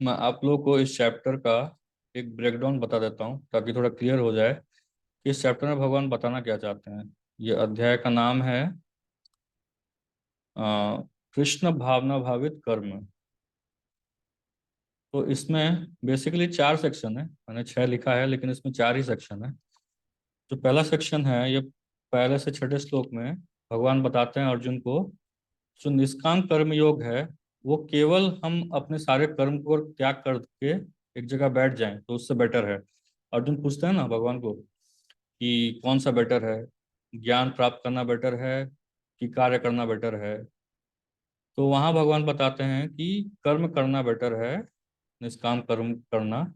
मैं आप लोग को इस चैप्टर का एक ब्रेकडाउन बता देता हूँ ताकि थोड़ा क्लियर हो जाए कि इस चैप्टर में भगवान बताना क्या चाहते हैं। ये अध्याय का नाम है कृष्ण भावना भावित कर्म। तो इसमें बेसिकली 4 सेक्शन है, मैंने 6 लिखा है लेकिन इसमें 4 ही सेक्शन है। जो पहला सेक्शन है ये पहले से छठे श्लोक में भगवान बताते हैं अर्जुन को जो निष्काम कर्म योग है वो केवल हम अपने सारे कर्म को त्याग करके एक जगह बैठ जाएं तो उससे बेटर है। अर्जुन पूछते हैं ना भगवान को कि कौन सा बेटर है, ज्ञान प्राप्त करना बेटर है कि कार्य करना बेटर है। तो वहां भगवान बताते हैं कि कर्म करना बेटर है, निष्काम कर्म करना,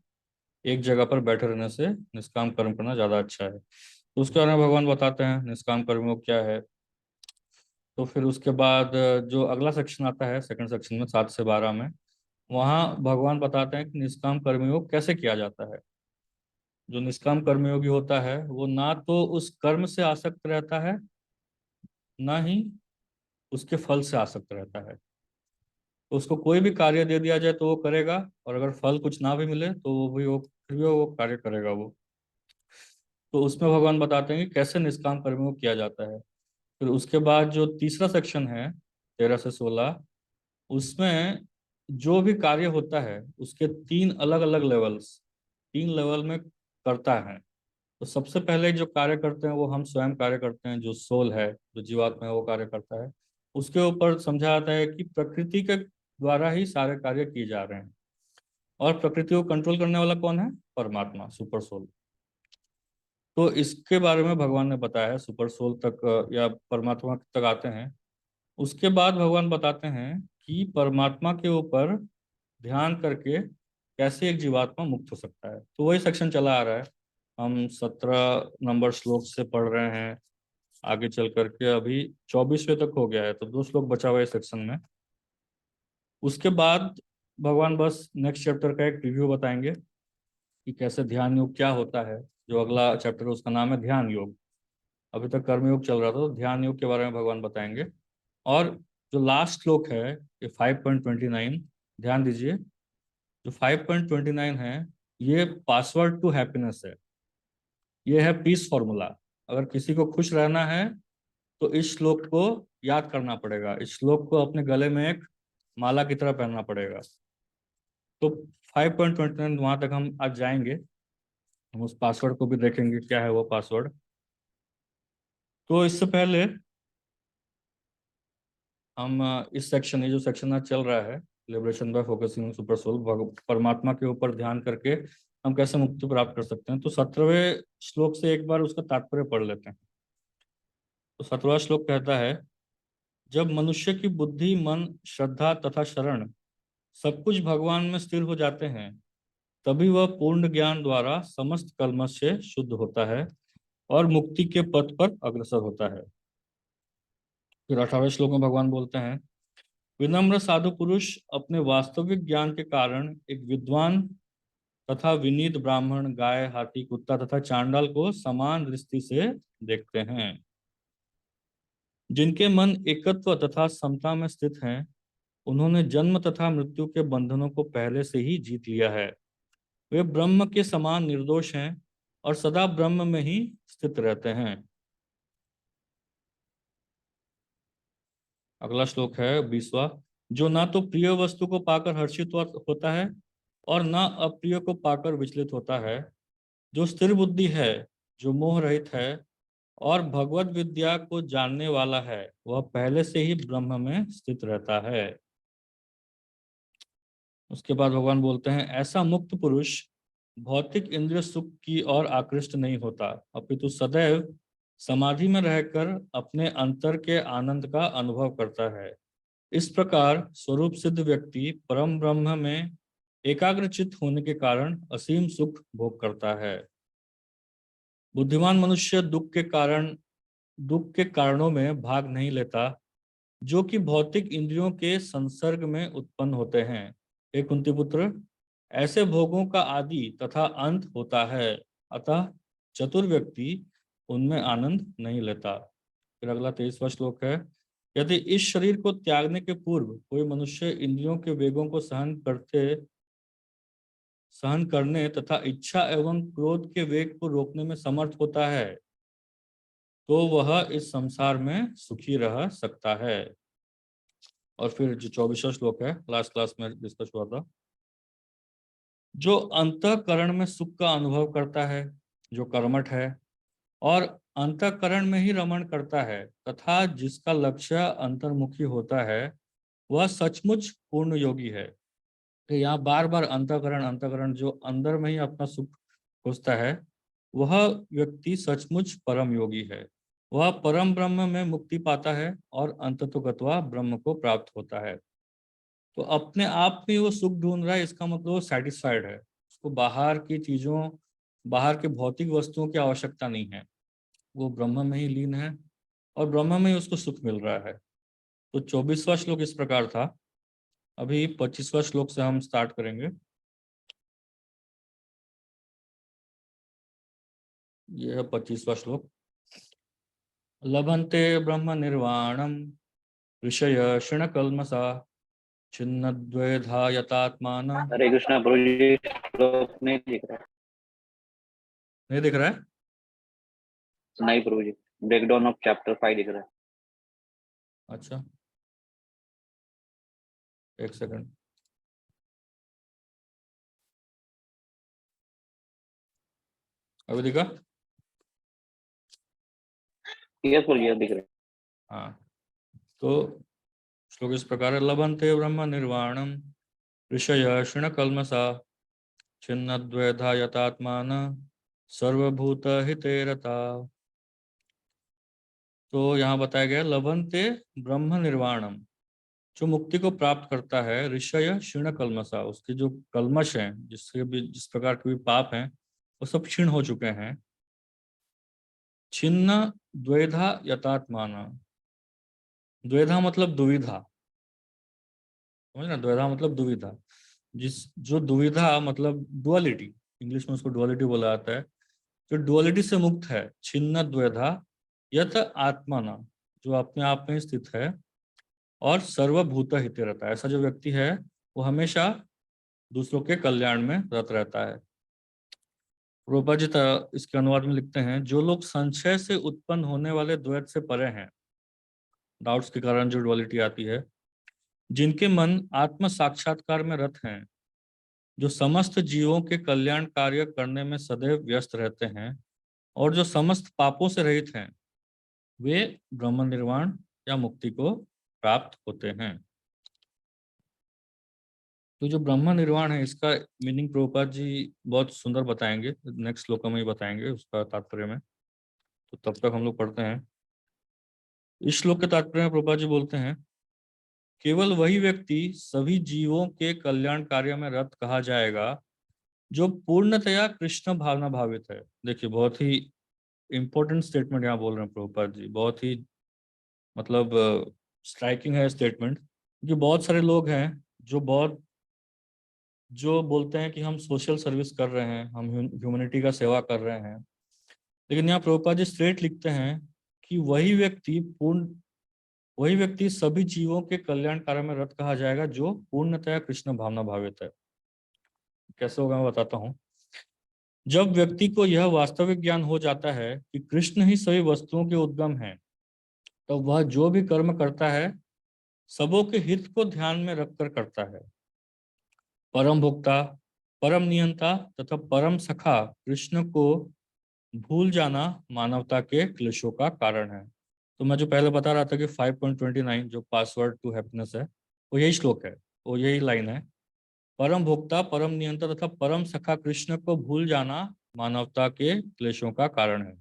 एक जगह पर बैठे रहने से निष्काम कर्म करना ज्यादा अच्छा है। तो उसके बारे में भगवान बताते हैं निष्काम कर्म क्या है। तो फिर उसके बाद जो अगला सेक्शन आता है सेकंड सेक्शन में 7 से 12 में, वहाँ भगवान बताते हैं कि निष्काम कर्मयोग कैसे किया जाता है। जो निष्काम कर्मयोगी होता है वो ना तो उस कर्म से आसक्त रहता है ना ही उसके फल से आसक्त रहता है। तो उसको कोई भी कार्य दे दिया जाए तो वो करेगा, और अगर फल कुछ ना भी मिले तो वो फिर भी वो कार्य करेगा वो। तो उसमें भगवान बताते हैं कि कैसे निष्काम कर्मयोग किया जाता है। फिर उसके बाद जो तीसरा सेक्शन है 13 से 16, उसमें जो भी कार्य होता है उसके 3 अलग अलग लेवल्स, 3 लेवल में करता है। तो सबसे पहले जो कार्य करते हैं वो हम स्वयं कार्य करते हैं, जो सोल है जो जीवात्मा है वो कार्य करता है। उसके ऊपर समझा जाता है कि प्रकृति के द्वारा ही सारे कार्य किए जा रहे हैं, और प्रकृति को कंट्रोल करने वाला कौन है? परमात्मा, सुपर सोल। तो इसके बारे में भगवान ने बताया है, सुपर सोल तक या परमात्मा तक आते हैं। उसके बाद भगवान बताते हैं कि परमात्मा के ऊपर ध्यान करके कैसे एक जीवात्मा मुक्त हो सकता है। तो वही सेक्शन चला आ रहा है, हम 17 नंबर श्लोक से पढ़ रहे हैं। आगे चल करके अभी 24वें तक हो गया है, तो 2 श्लोक बचा हुआ है सेक्शन में। उसके बाद भगवान बस नेक्स्ट चैप्टर का एक रिव्यू बताएंगे कि कैसे ध्यान योग क्या होता है। जो अगला चैप्टर है उसका नाम है ध्यान योग। अभी तक कर्म योग चल रहा था, तो ध्यान योग के बारे में भगवान बताएंगे। और जो लास्ट श्लोक है ये 5.29, ध्यान दीजिए। जो 5.29 है ये पासवर्ड टू हैप्पीनेस है, ये है पीस फॉर्मूला। अगर किसी को खुश रहना है तो इस श्लोक को याद करना पड़ेगा, इस श्लोक को अपने गले में एक माला की तरह पहनना पड़ेगा। तो 5.29 वहां तक हम आज जाएंगे, हम उस पासवर्ड को भी देखेंगे क्या है वो पासवर्ड। तो इससे पहले हम इस सेक्शन, ये जो सेक्शन आज चल रहा है liberation by focusing super soul, परमात्मा के ऊपर ध्यान करके हम कैसे मुक्ति प्राप्त कर सकते हैं, तो 17वें श्लोक से एक बार उसका तात्पर्य पढ़ लेते हैं। तो 17वां श्लोक कहता है, जब मनुष्य की बुद्धि मन श्रद्धा तथा शरण सब कुछ भगवान में स्थिर हो जाते हैं तभी वह पूर्ण ज्ञान द्वारा समस्त कल्मश से शुद्ध होता है और मुक्ति के पथ पर अग्रसर होता है। फिर 18वें श्लोक में भगवान बोलते हैं, विनम्र साधु पुरुष अपने वास्तविक ज्ञान के कारण एक विद्वान तथा विनीत ब्राह्मण गाय हाथी कुत्ता तथा चांडाल को समान दृष्टि से देखते हैं। जिनके मन एकत्व तथा समता में स्थित हैं उन्होंने जन्म तथा मृत्यु के बंधनों को पहले से ही जीत लिया है। वे ब्रह्म के समान निर्दोष हैं और सदा ब्रह्म में ही स्थित रहते हैं। अगला श्लोक है 20वां, जो ना तो प्रिय वस्तु को पाकर हर्षित होता है और ना अप्रिय को पाकर विचलित होता है, जो स्थिर बुद्धि है, जो मोह रहित है और भगवत विद्या को जानने वाला है, वह पहले से ही ब्रह्म में स्थित रहता है। उसके बाद भगवान बोलते हैं, ऐसा मुक्त पुरुष भौतिक इंद्रिय सुख की ओर आकृष्ट नहीं होता अपितु सदैव समाधि में रहकर अपने अंतर के आनंद का अनुभव करता है। इस प्रकार स्वरूप सिद्ध व्यक्ति परम ब्रह्म में एकाग्रचित होने के कारण असीम सुख भोग करता है। बुद्धिमान मनुष्य दुख के कारणों में भाग नहीं लेता जो कि भौतिक इंद्रियों के संसर्ग में उत्पन्न होते हैं। हे कुंती पुत्र, ऐसे भोगों का आदि तथा अंत होता है, अतः चतुर व्यक्ति उनमें आनंद नहीं लेता। फिर अगला 23वां श्लोक है, यदि इस शरीर को त्यागने के पूर्व कोई मनुष्य इंद्रियों के वेगों को सहन करते सहन करने तथा इच्छा एवं क्रोध के वेग को रोकने में समर्थ होता है, तो वह इस संसार में सुखी रह सकता है। और फिर जो 24वां श्लोक है, लास्ट क्लास में डिस्कस हुआ था, जो अंतःकरण में सुख का अनुभव करता है, जो कर्मठ है और अंतःकरण में ही रमण करता है तथा जिसका लक्ष्य अंतर्मुखी होता है, वह सचमुच पूर्ण योगी है। तो यहाँ बार बार अंतःकरण अंतःकरण, जो अंदर में ही अपना सुख खोजता है, वह व्यक्ति सचमुच परम योगी है। वह परम ब्रह्म में मुक्ति पाता है और अंततोगत्वा ब्रह्म को प्राप्त होता है। तो अपने आप में वो सुख ढूंढ रहा है, इसका मतलब वो सेटिस्फाइड है। उसको बाहर की चीजों, बाहर के भौतिक वस्तुओं की आवश्यकता नहीं है। वो ब्रह्म में ही लीन है और ब्रह्म में ही उसको सुख मिल रहा है। तो 24वां श्लोक इस प्रकार था। अभी 25वां श्लोक से हम स्टार्ट करेंगे। यह है 25वां श्लोक। लभन्ते ब्रह्म निर्वाणम ऋषय क्षण कल्मसा छिन्न द्वैधा यतात्मान। हरे कृष्णा प्रभु जी, श्लोक नहीं दिख रहा है। नहीं दिख रहा है? नहीं प्रभु जी, ब्रेकडाउन ऑफ चैप्टर 5 दिख रहा है। अच्छा, एक सेकंड। अभी दिखा? यस प्रभु जी, अब दिख रहा है। हाँ, तो श्लोक इस प्रकार है। लभन्ते ब्रह्म निर्वाणम ऋषय क्षण कल्मसा छिन्न द्वैधा यतात्मान सर्वभूत हिते रता। तो यहाँ बताया गया लभन्ते ब्रह्म निर्वाणम, जो मुक्ति को प्राप्त करता है, ऋषय क्षीण कल्मसा, उसके जो कल्मश हैं, जिसके भी जिस प्रकार के भी पाप हैं, वो सब क्षीण हो चुके हैं। छिन्न द्वैधा यतात्मान, द्वैधा मतलब दुविधा, समझ ना, द्वैधा मतलब दुविधा। जिस जो दुविधा मतलब डुअलिटी, इंग्लिश में उसको डुअलिटी बोला जाता है। जो डुअलिटी से मुक्त है, छिन्न द्वैधा यत आत्माना, जो अपने आप में स्थित है और सर्वभूत हित रहता है, ऐसा जो व्यक्ति है वो हमेशा दूसरों के कल्याण में रत रहता है। रूपा जी इसके अनुवाद में लिखते हैं, जो लोग संशय से उत्पन्न होने वाले द्वैत से परे हैं, डाउट्स के कारण जो डुअलिटी आती है, जिनके मन आत्म साक्षात्कार में रत हैं, जो समस्त जीवों के कल्याण कार्य करने में सदैव व्यस्त रहते हैं और जो समस्त पापों से रहित हैं, वे ब्रह्म निर्वाण या मुक्ति को प्राप्त होते हैं। तो जो ब्रह्म निर्वाण है, इसका मीनिंग प्रभुपाद जी बहुत सुंदर बताएंगे, नेक्स्ट श्लोक में ही बताएंगे उसका तात्पर्य में। तो तब तक हम लोग पढ़ते हैं। इस श्लोक के तात्पर्य में प्रभुपाद जी बोलते हैं, केवल वही व्यक्ति सभी जीवों के कल्याण कार्य में रत कहा जाएगा जो पूर्णतया कृष्ण भावना भावित है। देखिए, बहुत ही इंपॉर्टेंट स्टेटमेंट यहाँ बोल रहे हैं प्रभुपाद जी, बहुत ही मतलब स्ट्राइकिंग है स्टेटमेंट। क्योंकि बहुत सारे लोग हैं जो बोलते हैं कि हम सोशल सर्विस कर रहे हैं, हम ह्यूमैनिटी का सेवा कर रहे हैं, लेकिन यहाँ प्रभुपाद जी स्ट्रेट लिखते हैं कि वही व्यक्ति सभी जीवों के कल्याण कार्य में रत कहा जाएगा जो पूर्णतया कृष्ण भावना भावित है। कैसे होगा मैं बताता हूँ। जब व्यक्ति को यह वास्तविक ज्ञान हो जाता है कि कृष्ण ही सभी वस्तुओं के उद्गम हैं, तो वह जो भी कर्म करता है सबों के हित को ध्यान में रखकर करता है। परम भोक्ता, परम नियंता तथा परम सखा कृष्ण को भूल जाना मानवता के क्लेशों का कारण है। तो मैं जो पहले बता रहा था कि 5.29 जो पासवर्ड टू हैप्पीनेस है, वो यही श्लोक है, वो यही लाइन है। परम भोक्ता, परम नियंता तथा परम सखा कृष्ण को भूल जाना मानवता के क्लेशों का कारण है।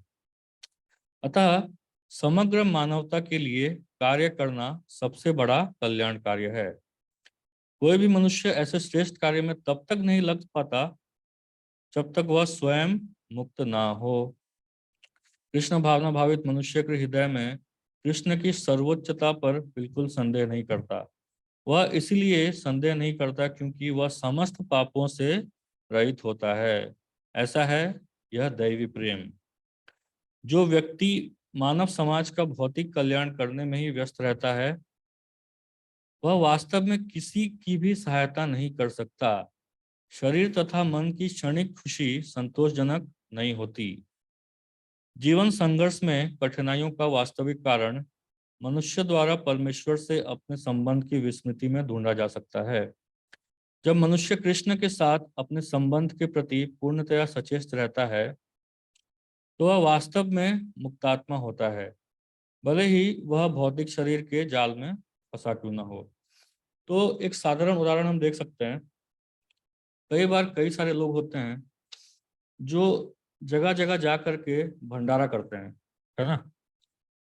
अतः समग्र मानवता के लिए कार्य करना सबसे बड़ा कल्याण कार्य है। कोई भी मनुष्य ऐसे श्रेष्ठ कार्य में तब तक नहीं लग पाता जब तक वह स्वयं मुक्त ना हो। कृष्ण भावना भावित मनुष्य के हृदय में कृष्ण की सर्वोच्चता पर बिल्कुल संदेह नहीं करता। वह इसलिए संदेह नहीं करता क्योंकि वह समस्त पापों से रहित होता है। ऐसा है यह दैवी प्रेम। जो व्यक्ति मानव समाज का भौतिक कल्याण करने में ही व्यस्त रहता है, वह वास्तव में किसी की भी सहायता नहीं कर सकता। शरीर तथा मन की क्षणिक खुशी संतोषजनक नहीं होती। जीवन संघर्ष में कठिनाइयों का वास्तविक कारण मनुष्य द्वारा परमेश्वर से अपने संबंध की विस्मृति में ढूंढा जा सकता है। जब मनुष्य कृष्ण के साथ अपने संबंध के प्रति पूर्णतया सचेत रहता है तो वह वास्तव में मुक्तात्मा होता है, भले ही वह भौतिक शरीर के जाल में फंसा क्यों न हो। तो एक साधारण उदाहरण हम देख सकते हैं। कई बार कई सारे लोग होते हैं जो जगह जगह जा करके भंडारा करते हैं, है ना।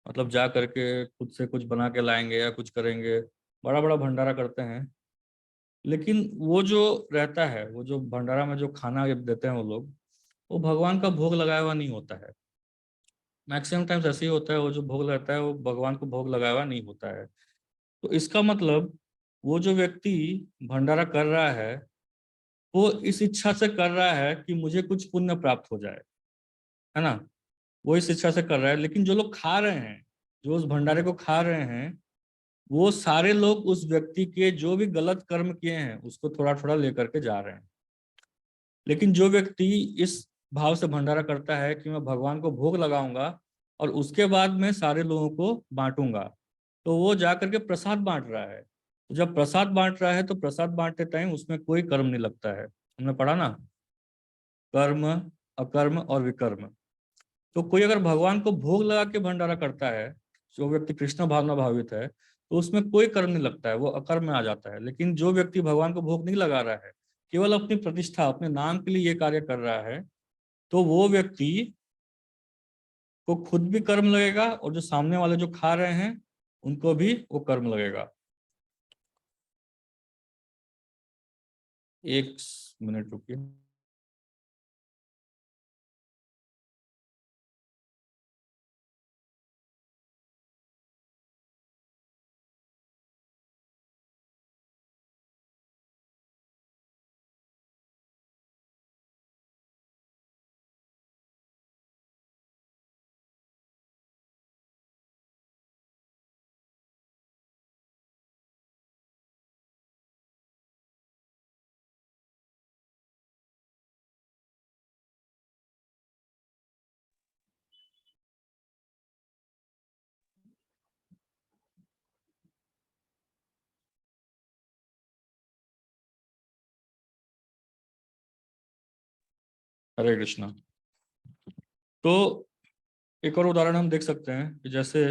मतलब जा करके खुद से कुछ बना के लाएंगे या कुछ करेंगे, बड़ा बड़ा भंडारा करते हैं। लेकिन वो जो रहता है, वो जो भंडारा में जो खाना देते हैं वो लोग, वो भगवान का भोग लगाया हुआ नहीं होता है। मैक्सिमम टाइम्स ऐसे ही होता है, वो जो भोग लगता है वो भगवान को भोग लगाया हुआ नहीं होता है। तो इसका मतलब वो जो व्यक्ति भंडारा कर रहा है वो इस इच्छा से कर रहा है कि मुझे कुछ पुण्य प्राप्त हो जाए, है ना। वो इस इच्छा से कर रहा है। लेकिन जो लोग खा रहे हैं, जो उस भंडारे को खा रहे हैं, वो सारे लोग उस व्यक्ति के जो भी गलत कर्म किए हैं उसको थोड़ा थोड़ा लेकर के जा रहे हैं। लेकिन जो व्यक्ति इस भाव से भंडारा करता है कि मैं भगवान को भोग लगाऊंगा और उसके बाद मैं सारे लोगों को बांटूंगा, तो वो जा करके प्रसाद बांट रहा है। तो जब प्रसाद बांट रहा है तो प्रसाद बांटते टाइम उसमें कोई कर्म नहीं लगता है। हमने पढ़ा ना, कर्म, अकर्म और विकर्म। तो कोई अगर भगवान को भोग लगा के भंडारा करता है, जो व्यक्ति कृष्ण भावना भावित है, तो उसमें कोई कर्म नहीं लगता है, वो अकर्म में आ जाता है। लेकिन जो व्यक्ति भगवान को भोग नहीं लगा रहा है, केवल अपनी प्रतिष्ठा, अपने नाम के लिए ये कार्य कर रहा है, तो वो व्यक्ति को खुद भी कर्म लगेगा और जो सामने वाले जो खा रहे हैं उनको भी वो कर्म लगेगा। एक मिनट रुकिए। हरे कृष्णा। तो एक और उदाहरण हम देख सकते हैं कि जैसे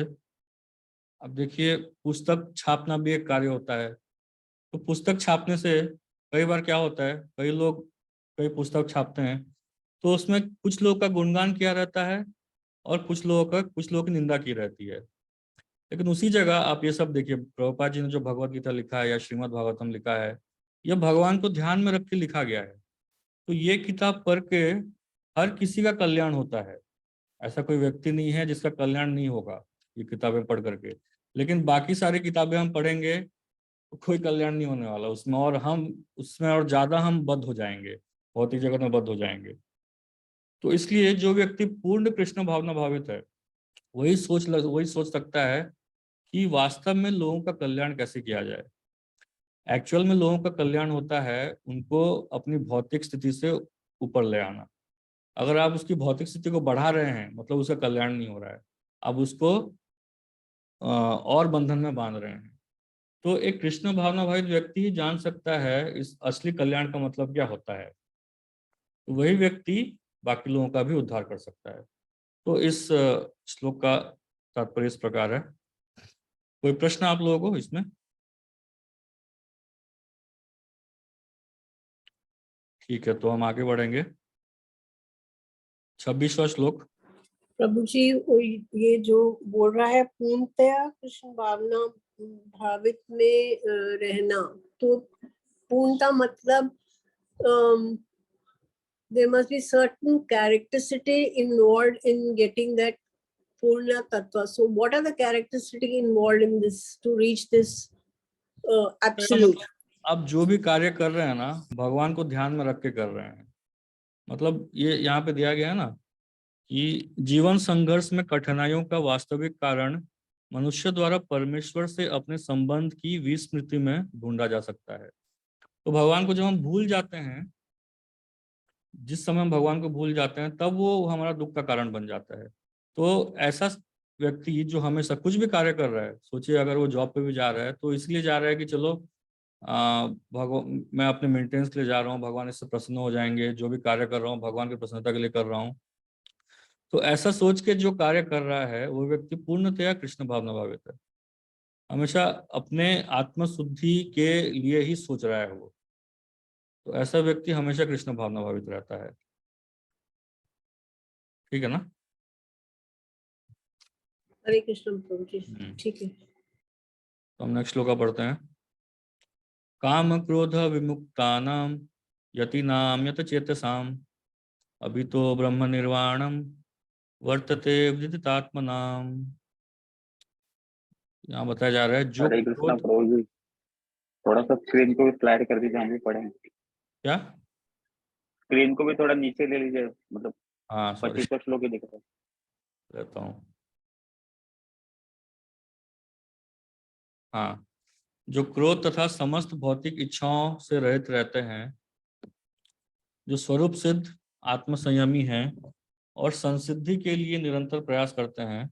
अब देखिए, पुस्तक छापना भी एक कार्य होता है। तो पुस्तक छापने से कई बार क्या होता है, कई लोग कई पुस्तक छापते हैं तो उसमें कुछ लोगों का गुणगान किया रहता है और कुछ लोगों की निंदा की रहती है। लेकिन उसी जगह आप ये सब देखिए, प्रभुपाद जी ने जो भगवत गीता लिखा है या श्रीमद् भागवतम लिखा है, यह भगवान को ध्यान में रख के लिखा गया है। तो ये किताब पढ़ के हर किसी का कल्याण होता है। ऐसा कोई व्यक्ति नहीं है जिसका कल्याण नहीं होगा ये किताबें पढ़ करके। लेकिन बाकी सारी किताबें हम पढ़ेंगे तो कोई कल्याण नहीं होने वाला उसमें, और हम उसमें और ज्यादा हम बद्ध हो जाएंगे, भौतिक जगत में बद्ध हो जाएंगे। तो इसलिए जो व्यक्ति पूर्ण कृष्ण भावना भावित है वही सोच सकता है कि वास्तव में लोगों का कल्याण कैसे किया जाए। एक्चुअल में लोगों का कल्याण होता है उनको अपनी भौतिक स्थिति से ऊपर ले आना। अगर आप उसकी भौतिक स्थिति को बढ़ा रहे हैं मतलब उसका कल्याण नहीं हो रहा है, आप उसको और बंधन में बांध रहे हैं। तो एक कृष्ण भावना भावित व्यक्ति ही जान सकता है इस असली कल्याण का मतलब क्या होता है। तो वही व्यक्ति बाकी लोगों का भी उद्धार कर सकता है। तो इस श्लोक का तात्पर्य इस प्रकार है। कोई प्रश्न आप लोगों को इसमें? ठीक है, तो हम आगे बढ़ेंगे। 26वां श्लोक। प्रभु जी, ये जो बोल रहा है पूर्णतया कृष्ण भावना भावित में रहना, तो पूर्णता मतलब there must be certain characteristic involved in getting that Purna Tattva. So what are the characteristics involved in this to reach this absolute? आप जो भी कार्य कर रहे हैं ना, भगवान को ध्यान में रख के कर रहे हैं। मतलब ये यहाँ पे दिया गया है ना कि जीवन संघर्ष में कठिनाइयों का वास्तविक कारण मनुष्य द्वारा परमेश्वर से अपने संबंध की विस्मृति में ढूंढा जा सकता है। तो भगवान को जब हम भूल जाते हैं जिस समय हम भगवान को भूल जाते हैं तब वो हमारा दुख का कारण बन जाता है। तो ऐसा व्यक्ति जो हमेशा कुछ भी कार्य कर रहा है, सोचिए अगर वो जॉब पे भी जा रहा है तो इसलिए जा रहा है कि चलो भगवान, मैं अपने मेंटेनेंस के लिए जा रहा हूँ, भगवान इससे प्रसन्न हो जाएंगे, जो भी कार्य कर रहा हूँ भगवान की प्रसन्नता के लिए कर रहा हूँ। तो ऐसा सोच के जो कार्य कर रहा है वो व्यक्ति पूर्णतया कृष्ण भावना भावित है, हमेशा अपने आत्मशुद्धि के लिए ही सोच रहा है वो। तो ऐसा व्यक्ति हमेशा कृष्ण भावना भावित रहता है। ठीक है ना? हरे कृष्ण प्रभु जी, हम्म। ठीक है। तो हम नेक्स्ट श्लोका पढ़ते हैं। काम क्रोध विमुक्तानां यतीनां यत चेतसाम अभितो ब्रह्म निर्वाणम वर्तते विदितात्मनाम। यहाँ बताया जा रहा है जो हरे कृष्णा क्रोध, प्रभु जी, थोड़ा सा स्क्रीन को भी स्लाइड कर दीजिए, हम भी पढ़ें। क्या? स्क्रीन को भी थोड़ा नीचे ले लीजिए, मतलब हाँ सॉरी, 25 श्लोक ही दिख रहा है। लेता हूँ। हाँ, जो क्रोध तथा समस्त भौतिक इच्छाओं से रहित रहते हैं, जो स्वरूप सिद्ध आत्मसंयमी हैं और संसिद्धि के लिए निरंतर प्रयास करते हैं,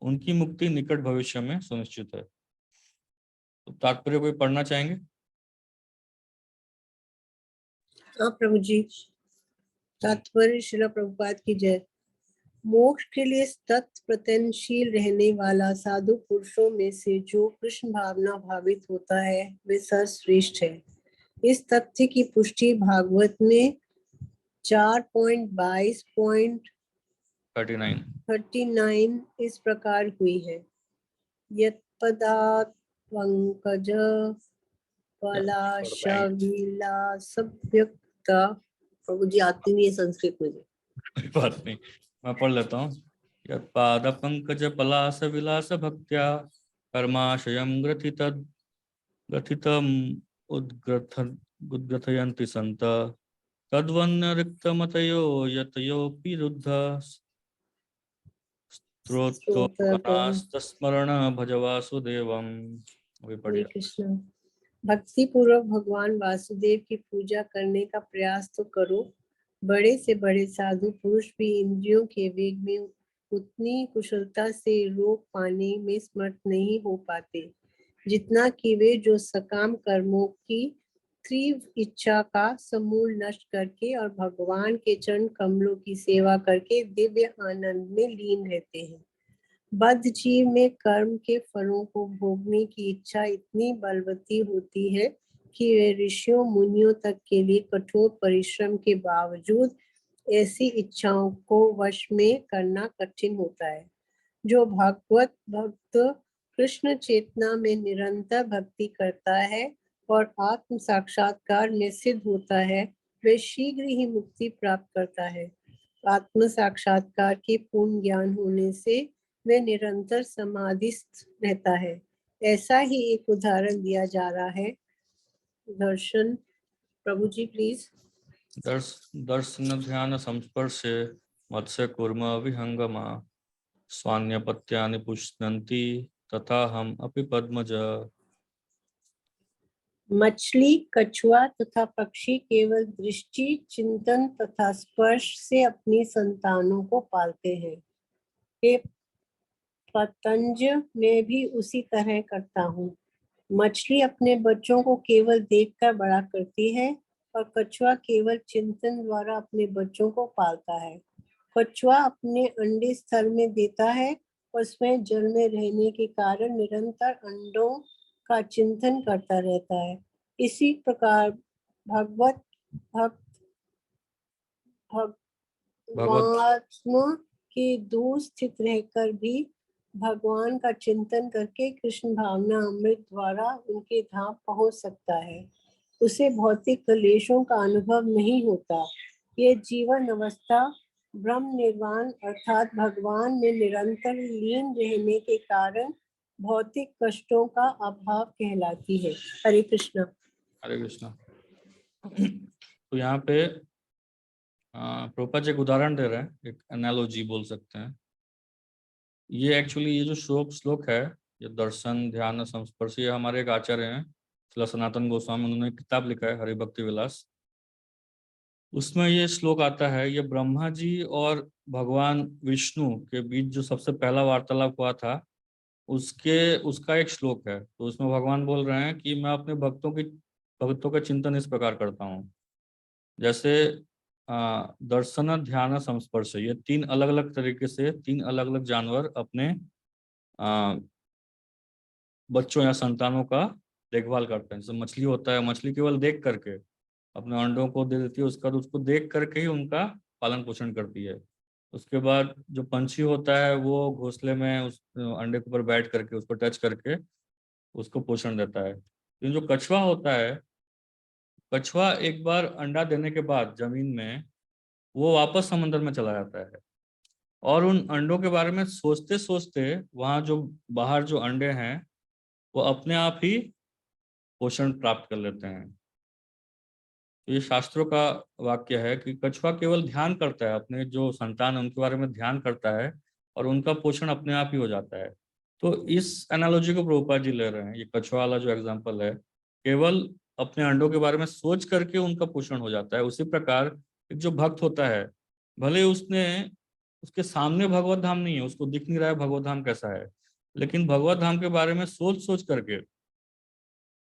उनकी मुक्ति निकट भविष्य में सुनिश्चित है। तो तात्पर्य कोई पढ़ना चाहेंगे? हाँ प्रभु जी, तात्पर्य श्रील प्रभुपाद की जय। मोक्ष के लिए तत्प्रत्यनशील रहने वाला साधु पुरुषों में से जो कृष्ण भावना भावित होता है वे सर्वश्रेष्ठ है। इस तथ्य की पुष्टि भागवत में 4.22.39 इस प्रकार हुई है। यत्पदात् पंकज पलाशविलासव्यक्ता। प्रभु जी आती नहीं है संस्कृत में। कोई बात नहीं, मैं पढ़ लेता हूँ। यत्पाद पंकज पलास विलास भक्त्या कर्माशयम ग्रथितम उद्ग्रथयन्ति संत तद्वन्न रिक्तमतयो यतयोऽपि रुद्ध स्त्रोतोपनास्तस्मरण भज वासुदेवम। अभी हरे पढ़िए। कृष्ण। भक्ति पूर्वक भगवान वासुदेव की पूजा करने का प्रयास तो करो। बड़े से बड़े साधु पुरुष भी इंद्रियों के वेग में उतनी कुशलता से रोक पाने में समर्थ नहीं हो पाते जितना कि वे जो सकाम कर्मों की तीव्र इच्छा का समूल नष्ट करके और भगवान के चरण कमलों की सेवा करके दिव्य आनंद में लीन रहते हैं। बद्ध जीव में कर्म के फलों को भोगने की इच्छा इतनी बलवती होती है कि वे ऋषियों मुनियों तक के लिए कठोर परिश्रम के बावजूद ऐसी इच्छाओं को वश में करना कठिन होता है। जो भागवत भक्त कृष्ण चेतना में निरंतर भक्ति करता है और आत्म साक्षात्कार में सिद्ध होता है, वे शीघ्र ही मुक्ति प्राप्त करता है। आत्म साक्षात्कार के पूर्ण ज्ञान होने से वे निरंतर समाधिस्थ रहता है। ऐसा ही एक उदाहरण दिया जा रहा है। दर्शन प्रभु जी प्लीज। दर्शन ध्यान संस्पर्शे मत्स्य कुर्म विहंगमा स्वान्यपत्यानि पुष्णन्ति तथा हम अपि पद्मज। मछली, कछुआ तथा पक्षी केवल दृष्टि, चिंतन तथा स्पर्श से अपनी संतानों को पालते हैं। हे पतंज, मैं भी उसी तरह करता हूँ। मछली अपने बच्चों को केवल देखकर बड़ा करती है और कछुआ केवल चिंतन द्वारा अपने बच्चों को पालता है। कछुआ अपने अंडे स्थल में देता है और स्वयं जल में रहने के कारण निरंतर अंडों का चिंतन करता रहता है। इसी प्रकार भगवत भक्त भगवात्मा के दूर स्थित रहकर भी भगवान का चिंतन करके कृष्ण भावना अमृत द्वारा उनके धाम पहुंच सकता है। उसे भौतिक क्लेशों का अनुभव नहीं होता। ये जीवन अवस्था ब्रह्म निर्वाण अर्थात भगवान में निरंतर लीन रहने के कारण भौतिक कष्टों का अभाव कहलाती है। हरे कृष्णा। हरे कृष्णा। तो यहाँ पे प्रभुपाद जी एक उदाहरण दे रहे हैं, एक एनालॉजी बोल सकते हैं। ये एक्चुअली ये जो श्लोक है, ये दर्शन ध्यान संस्पर्श, ये हमारे एक आचार्य हैं श्रील सनातन गोस्वामी, उन्होंने एक किताब लिखा है हरि भक्ति विलास। उसमें ये श्लोक आता है, ये ब्रह्मा जी और भगवान विष्णु के बीच जो सबसे पहला वार्तालाप हुआ था, उसका एक श्लोक है। तो उसमें भगवान बोल रहे हैं कि मैं अपने भक्तों का चिंतन इस प्रकार करता हूँ, जैसे दर्शन, ध्यान, संस्पर्श, ये तीन अलग अलग तरीके से तीन अलग अलग जानवर अपने आ, बच्चों या संतानों का देखभाल करते हैं। जैसे मछली होता है, मछली केवल देख करके अपने अंडों को दे देती है, उसका तो उसको देख करके ही उनका पालन पोषण करती है। उसके बाद जो पंछी होता है वो घोंसले में उस अंडे के ऊपर बैठ करके उसको टच करके उसको पोषण देता है। लेकिन जो कछुआ होता है, कछुआ एक बार अंडा देने के बाद जमीन में वो वापस समंदर में चला जाता है, और उन अंडों के बारे में सोचते सोचते वहां जो बाहर जो अंडे हैं वो अपने आप ही पोषण प्राप्त कर लेते हैं। तो ये शास्त्रों का वाक्य है कि कछुआ केवल ध्यान करता है, अपने जो संतान है उनके बारे में ध्यान करता है और उनका पोषण अपने आप ही हो जाता है। तो इस एनालॉजी को प्रभुपाद जी ले रहे हैं, ये कछुआ वाला जो एग्जांपल है, केवल अपने अंडों के बारे में सोच करके उनका पोषण हो जाता है। उसी प्रकार एक जो भक्त होता है, भले उसने उसके सामने भगवत धाम नहीं है, उसको दिख नहीं रहा है भगवत धाम कैसा है, लेकिन भगवत धाम के बारे में सोच सोच करके,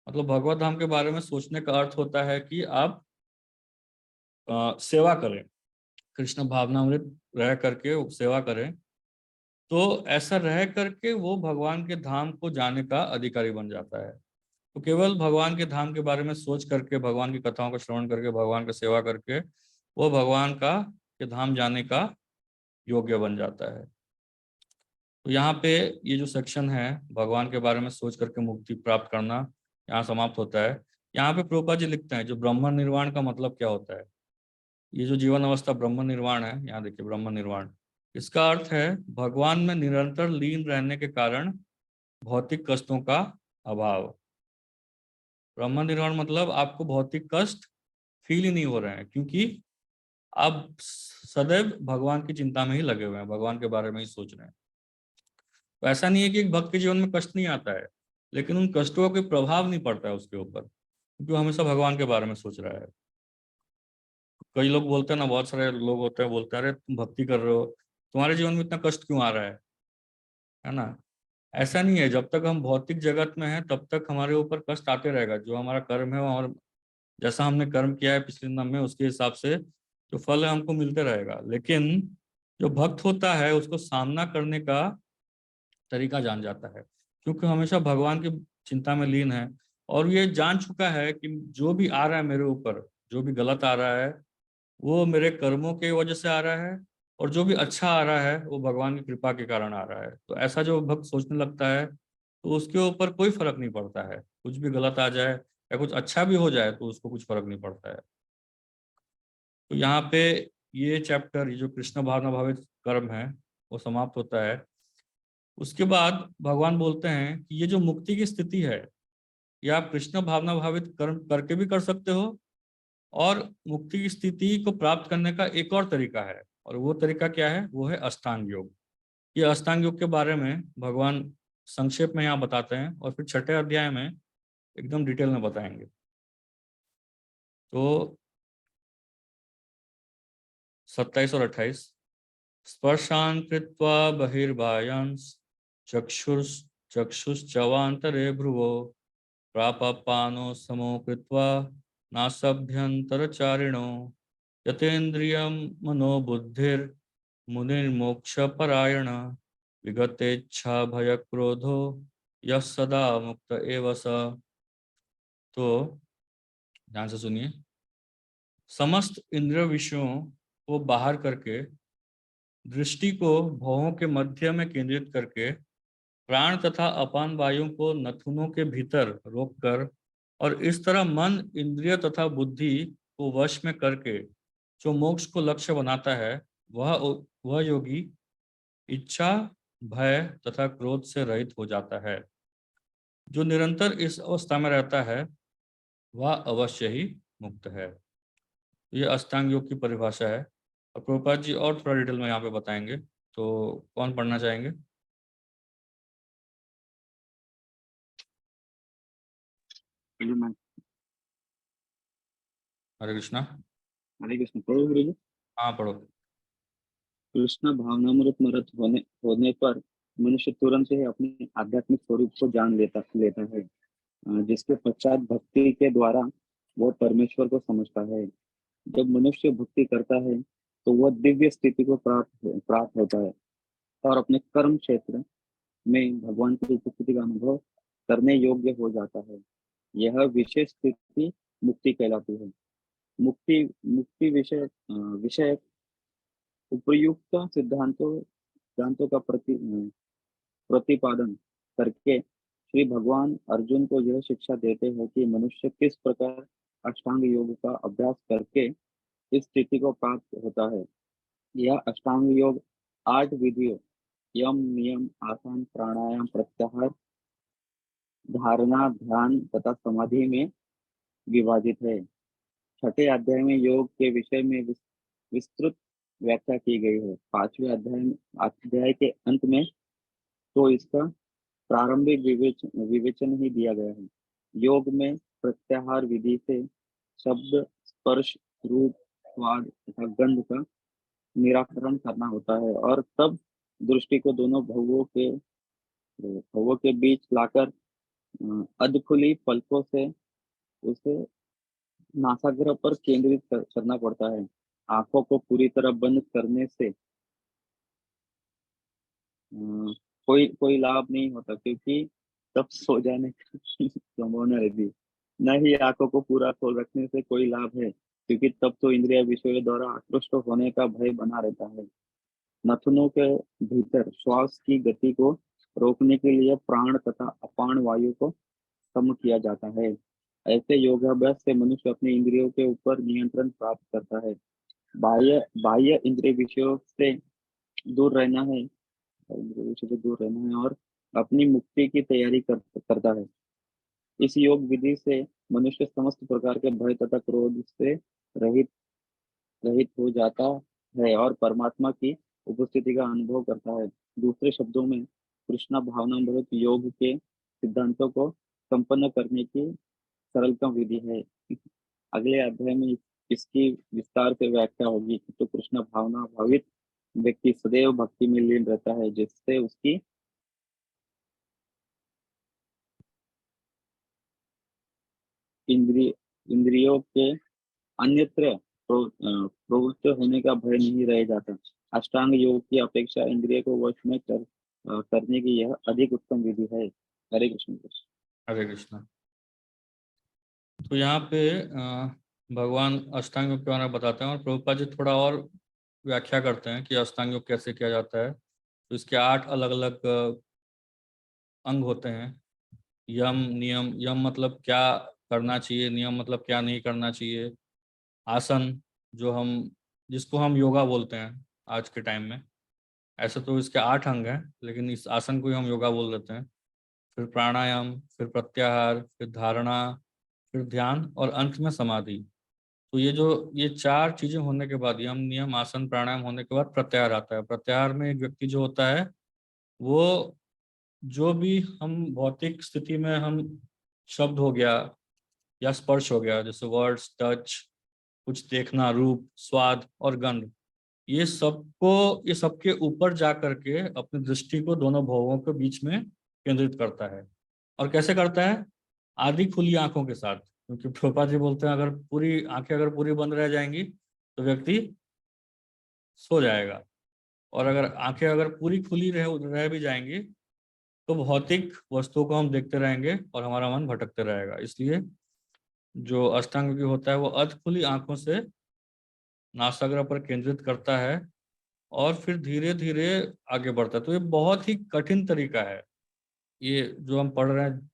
मतलब भगवत धाम के बारे में सोचने का अर्थ होता है कि आप सेवा करें, कृष्ण भावनामृत रह करके वो सेवा करें। तो ऐसा रह करके वो भगवान के धाम को जाने का अधिकारी बन जाता है। तो केवल भगवान के धाम के बारे में सोच करके, भगवान की कथाओं का श्रवण करके, भगवान का सेवा करके वो भगवान का के धाम जाने का योग्य बन जाता है। तो यहाँ पे ये जो सेक्शन है भगवान के बारे में सोच करके मुक्ति प्राप्त करना, यहाँ समाप्त होता है। यहाँ पे प्रभुपाद जी लिखते हैं जो ब्रह्म निर्वाण का मतलब क्या होता है। ये जो जीवन अवस्था ब्रह्म निर्वाण है, यहाँ देखिए ब्रह्म निर्वाण, इसका अर्थ है भगवान में निरंतर लीन रहने के कारण भौतिक कष्टों का अभाव। ब्रह्म निर्वाण मतलब आपको भौतिक कष्ट फील ही नहीं हो रहे हैं, क्योंकि आप सदैव भगवान की चिंता में ही लगे हुए हैं, भगवान के बारे में ही सोच रहे हैं। तो ऐसा नहीं है कि एक भक्त के जीवन में कष्ट नहीं आता है, लेकिन उन कष्टों का कोई प्रभाव नहीं पड़ता है उसके ऊपर, क्योंकि वो हमेशा भगवान के बारे में सोच रहा है। कई लोग बोलते हैं ना, बहुत सारे लोग होते हैं बोलते हैं, अरे तुम भक्ति कर रहे हो, तुम्हारे जीवन में इतना कष्ट क्यों आ रहा है ना। ऐसा नहीं है, जब तक हम भौतिक जगत में हैं तब तक हमारे ऊपर कष्ट आते रहेगा। जो हमारा कर्म है और जैसा हमने कर्म किया है पिछले जन्म में, उसके हिसाब से जो फल है हमको मिलते रहेगा। लेकिन जो भक्त होता है उसको सामना करने का तरीका जान जाता है, क्योंकि हमेशा भगवान की चिंता में लीन है, और ये जान चुका है कि जो भी आ रहा है मेरे ऊपर, जो भी गलत आ रहा है वो मेरे कर्मों की वजह से आ रहा है, और जो भी अच्छा आ रहा है वो भगवान की कृपा के कारण आ रहा है। तो ऐसा जो भक्त सोचने लगता है तो उसके ऊपर कोई फर्क नहीं पड़ता है, कुछ भी गलत आ जाए या कुछ अच्छा भी हो जाए तो उसको कुछ फर्क नहीं पड़ता है। तो यहाँ पे ये चैप्टर, ये जो कृष्ण भावना भावित कर्म है वो समाप्त होता है। उसके बाद भगवान बोलते हैं कि ये जो मुक्ति की स्थिति है, ये आप कृष्ण भावना भावित कर्म करके भी कर सकते हो, और मुक्ति की स्थिति को प्राप्त करने का एक और तरीका है, और वो तरीका क्या है, वो है अष्टांग योग। ये अष्टांग योग के बारे में भगवान संक्षेप में यहाँ बताते हैं, और फिर छठे अध्याय में एकदम डिटेल में बताएंगे। तो 27 और 28, स्पर्शान कृत्वा बहिर्बायांस चक्षुष चक्षुश्चवान्तरे भ्रुवो प्रापापानो समो कृत्वा नासभ्यंतरचारिणो यतेन्द्रियं मनोबुद्धिर् मुनिर्मोक्षपरायण विगतेच्छा भय क्रोधो यः सदा मुक्त एव स। तो ध्यान से सुनिए, समस्त इंद्रिय विषयों को बाहर करके, दृष्टि को भवों के मध्य में केंद्रित करके, प्राण तथा अपान वायु को नथुनों के भीतर रोककर, और इस तरह मन, इंद्रिय तथा बुद्धि को वश में करके जो मोक्ष को लक्ष्य बनाता है, वह योगी इच्छा, भय तथा क्रोध से रहित हो जाता है। जो निरंतर इस अवस्था में रहता है वह अवश्य ही मुक्त है। ये अष्टांग योग की परिभाषा है, और प्रभुपाद जी और थोड़ा डिटेल में यहाँ पे बताएंगे। तो कौन पढ़ना चाहेंगे? हरे कृष्णा। हरे कृष्ण। पढ़ो गुरु जी। हाँ पढ़ो। कृष्ण भावनामृत मरत होने पर मनुष्य तुरंत ही अपने आध्यात्मिक स्वरूप को जान लेता लेता है। जिसके पश्चात भक्ति के द्वारा वो परमेश्वर को समझता है। जब मनुष्य भक्ति करता है तो वह दिव्य स्थिति को प्राप्त होता है और अपने कर्म क्षेत्र में भगवान की उपस्थिति का अनुभव करने योग्य हो जाता है। यह विशेष स्थिति मुक्ति कहलाती है। मुक्ति मुक्ति विषय उपयुक्त सिद्धांतों का प्रतिपादन करके श्री भगवान अर्जुन को यह शिक्षा देते हैं कि मनुष्य किस प्रकार अष्टांग योग का अभ्यास करके इस स्थिति को प्राप्त होता है। यह अष्टांग योग 8 विधियों यम नियम आसन प्राणायाम प्रत्याहार धारणा ध्यान तथा समाधि में विभाजित है। छठे अध्याय में योग के विषय में विस्तृत व्याख्या की गई है। पांचवें अध्याय के अंत में तो इसका प्रारंभिक विवेचन ही दिया गया है। योग में प्रत्याहार विधि से शब्द स्पर्श रूप स्वाद तथा गंध का निराकरण करना होता है और तब दृष्टि को दोनों भवों के बीच लाकर अधखुली पलकों से उसे नासाग्र पर केंद्रित करना पड़ता है। आंखों को पूरी तरह बंद करने से कोई कोई लाभ नहीं होता क्योंकि तब सो जाने की संभावना रहती। न ही आंखों को पूरा खोल रखने से कोई लाभ है क्योंकि तब तो इंद्रिय विषयों द्वारा आकृष्ट होने का भय बना रहता है। नथुनों के भीतर श्वास की गति को रोकने के लिए प्राण तथा अपान वायु को कम किया जाता है। ऐसे योगाभ्यास से मनुष्य अपने इंद्रियों के ऊपर नियंत्रण प्राप्त करता है। बाह्य बाह्य इंद्रिय विषयों से दूर रहना है और अपनी मुक्ति की तैयारी करता है। इस योग विधि से मनुष्य समस्त प्रकार के भय तथा क्रोध से रहित रहित हो जाता है और परमात्मा की उपस्थिति का अनुभव करता है। दूसरे शब्दों में कृष्णा भावनामृत योग के सिद्धांतों को संपन्न करने की सरलतम विधि है। अगले अध्याय में इसकी विस्तार से व्याख्या होगी। तो कृष्ण भावना भावित व्यक्ति सदैव भक्ति में लीन रहता है जिससे उसकी इंद्रियों के अन्यत्र प्रवृत्त होने का भय नहीं रह जाता। अष्टांग योग की अपेक्षा इंद्रिय को वश में करने की यह अधिक उत्तम विधि है। हरे कृष्ण। हरे कृष्ण। तो यहाँ पे भगवान अष्टांग योग के बारे में बताते हैं और प्रभुपाद जी थोड़ा और व्याख्या करते हैं कि अष्टांग योग कैसे किया जाता है। तो इसके 8 अलग अलग अंग होते हैं। यम नियम, यम मतलब क्या करना चाहिए, नियम मतलब क्या नहीं करना चाहिए। आसन जो हम जिसको हम योगा बोलते हैं आज के टाइम में, ऐसे तो इसके 8 अंग हैं लेकिन इस आसन को ही हम योगा बोल देते हैं। फिर प्राणायाम, फिर प्रत्याहार, फिर धारणा, फिर ध्यान और अंत में समाधि। तो ये 4 चीजें होने के बाद, यम नियम आसन प्राणायाम होने के बाद प्रत्याहार आता है। प्रत्याहार में एक व्यक्ति जो होता है वो जो भी हम भौतिक स्थिति में हम शब्द हो गया या स्पर्श हो गया, जैसे वर्ड्स टच, कुछ देखना, रूप स्वाद और गंध, ये सबके ऊपर जा करके अपनी दृष्टि को दोनों भवों के बीच में केंद्रित करता है। और कैसे करता है? आधी खुली आंखों के साथ, क्योंकि प्रभुपाद जी बोलते हैं अगर पूरी बंद रह जाएंगी तो व्यक्ति सो जाएगा, और अगर पूरी खुली रह भी जाएंगी तो भौतिक वस्तुओं को हम देखते रहेंगे और हमारा मन भटकते रहेगा। इसलिए जो अष्टांग योग होता है वो अध खुली आंखों से नासाग्र पर केंद्रित करता है और फिर धीरे धीरे आगे बढ़ता है। तो ये बहुत ही कठिन तरीका है। ये जो हम पढ़ रहे हैं,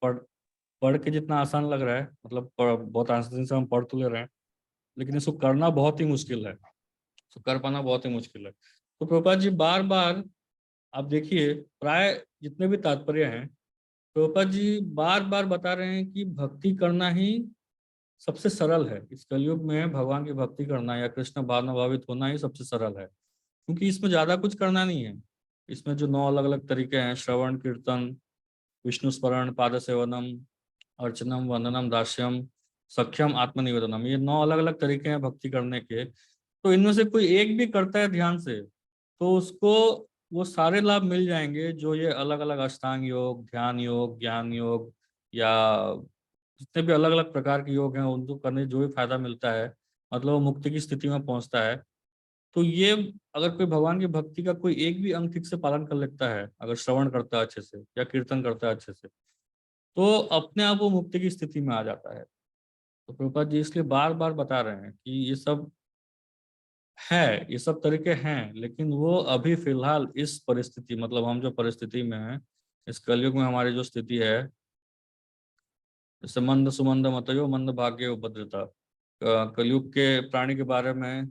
पढ़ के जितना आसान लग रहा है, मतलब बहुत आसानी से हम पढ़ तो ले रहे हैं, लेकिन इसको करना बहुत ही मुश्किल है। तो कर पाना बहुत ही मुश्किल है। तो प्रभुपाद जी बार बार, आप देखिए, प्राय जितने भी तात्पर्य हैं, प्रभुपाद जी बार बार बता रहे हैं कि भक्ति करना ही सबसे सरल है। इस कलयुग में भगवान की भक्ति करना या कृष्ण भावना भावित होना ही सबसे सरल है, क्योंकि इसमें ज्यादा कुछ करना नहीं है। इसमें जो 9 अलग अलग तरीके हैं, श्रवण कीर्तन, विष्णु स्मरण, पाद सेवनम, अर्चनम, वंदनम, दास्यम, सख्यम, आत्मनिवेदनम, ये 9 अलग अलग तरीके हैं भक्ति करने के। तो इनमें से कोई एक भी करता है ध्यान से, तो उसको वो सारे लाभ मिल जाएंगे जो ये अलग अलग अष्टांग योग, ध्यान योग, ज्ञान योग, या जितने भी अलग अलग प्रकार के योग हैं उनको करने से जो भी फायदा मिलता है, मतलब वो मुक्ति की स्थिति में पहुंचता है। तो ये अगर कोई भगवान की भक्ति का कोई एक भी अंग ठीक से पालन कर लेता है, अगर श्रवण करता है अच्छे से या कीर्तन करता है अच्छे से, तो अपने आप वो मुक्ति की स्थिति में आ जाता है। तो प्रभुपाद जी इसलिए बार बार बता रहे हैं कि ये सब है, ये सब तरीके हैं, लेकिन वो अभी फिलहाल इस परिस्थिति, मतलब हम जो परिस्थिति में हैं, इस कलयुग में हमारी जो स्थिति है, जैसे मंद सुमंद मतयो मंद भाग्य उपद्रता, कलयुग के प्राणी के बारे में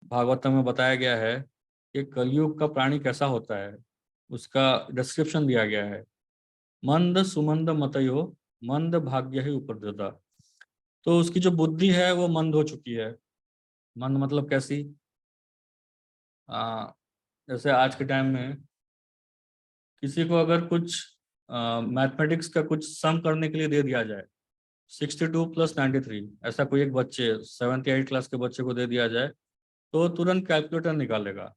भागवत में बताया गया है कि कलयुग का प्राणी कैसा होता है, उसका डिस्क्रिप्शन दिया गया है। मंद सुमंद मतयो मंद भाग्य ही उपद्रता। तो उसकी जो बुद्धि है वो मंद हो चुकी है। मंद मतलब कैसी? आ, जैसे आज के टाइम में किसी को अगर कुछ मैथमेटिक्स का कुछ सम करने के लिए दे दिया जाए, 62 + 93, ऐसा कोई एक बच्चे 7th या 8th क्लास के बच्चे को दे दिया जाए, तो तुरंत कैलकुलेटर निकालेगा।